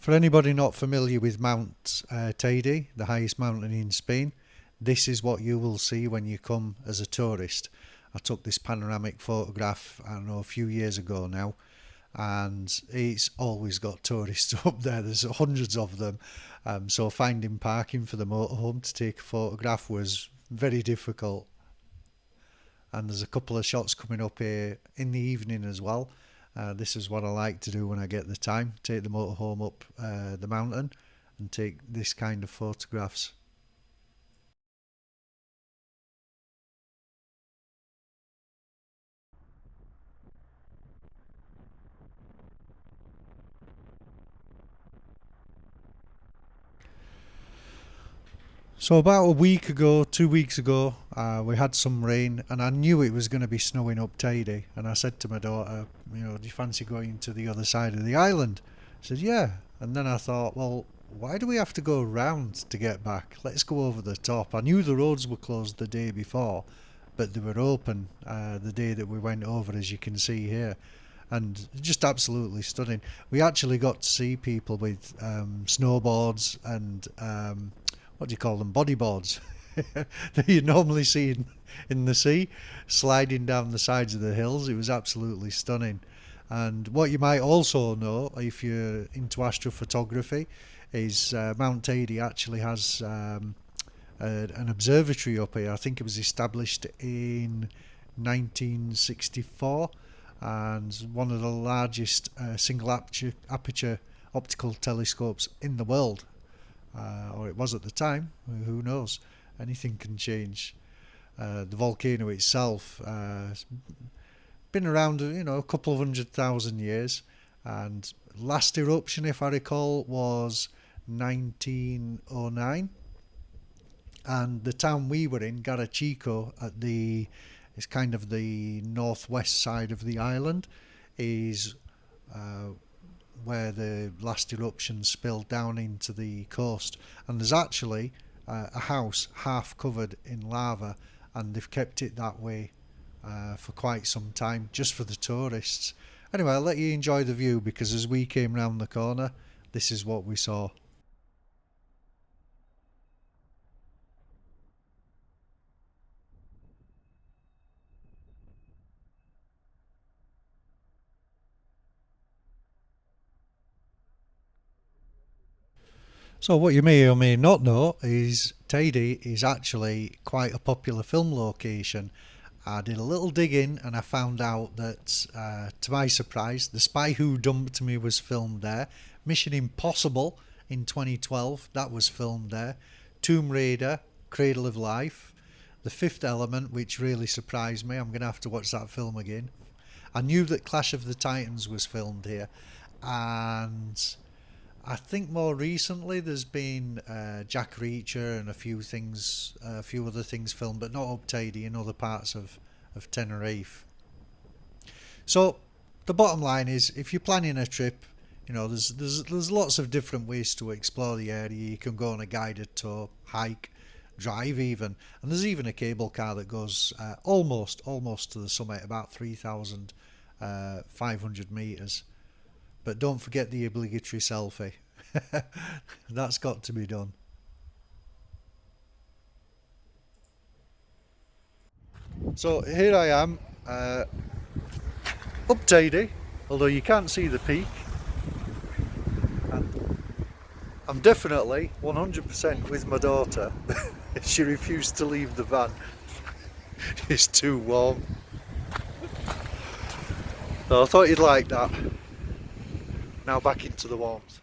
For anybody not familiar with Mount Teide, the highest mountain in Spain, this is what you will see when you come as a tourist. I took this panoramic photograph, I don't know, a few years ago now, and it's always got tourists up there. There's hundreds of them. So finding parking for the motorhome to take a photograph was very difficult. And there's a couple of shots coming up here in the evening as well. This is what I like to do when I get the time, take the motorhome up the mountain and take this kind of photographs. So about a week ago, 2 weeks ago, we had some rain, and I knew it was going to be snowing up Teide. And I said to my daughter, do you fancy going to the other side of the island? I said, yeah. And then I thought, well, why do we have to go round to get back? Let's go over the top. I knew the roads were closed the day before, but they were open the day that we went over, as you can see here. And just absolutely stunning. We actually got to see people with snowboards and what do you call them, bodyboards that you normally see in the sea, sliding down the sides of the hills. It was absolutely stunning. And what you might also know, if you're into astrophotography, is Mount Teide actually has an observatory up here. I think it was established in 1964, and one of the largest single-aperture optical telescopes in the world. Or it was at the time. Who knows? Anything can change. The volcano itself has been around, a couple of 100,000 years, and last eruption, if I recall, was 1909. And the town we were in, Garachico, it's kind of the northwest side of the island, is where the last eruption spilled down into the coast. And there's actually a house half covered in lava, and they've kept it that way for quite some time, just for the tourists. Anyway, I'll let you enjoy the view, because as we came round the corner, this is what we saw. So what you may or may not know is Teide is actually quite a popular film location. I did a little digging and I found out that, to my surprise, The Spy Who Dumped Me was filmed there. Mission Impossible in 2012, that was filmed there. Tomb Raider, Cradle of Life. The Fifth Element, which really surprised me. I'm going to have to watch that film again. I knew that Clash of the Titans was filmed here. And I think more recently there's been Jack Reacher and a few other things filmed, but not up Teide, in other parts of Tenerife. So the bottom line is, if you're planning a trip, there's lots of different ways to explore the area. You can go on a guided tour, hike, drive even, and there's even a cable car that goes almost to the summit, about 3,500 meters. But don't forget the obligatory selfie. That's got to be done. So here I am, up Teide, although you can't see the peak. And I'm definitely 100% with my daughter. She refused to leave the van. It's too warm. So I thought you'd like that. Now back into the warmth.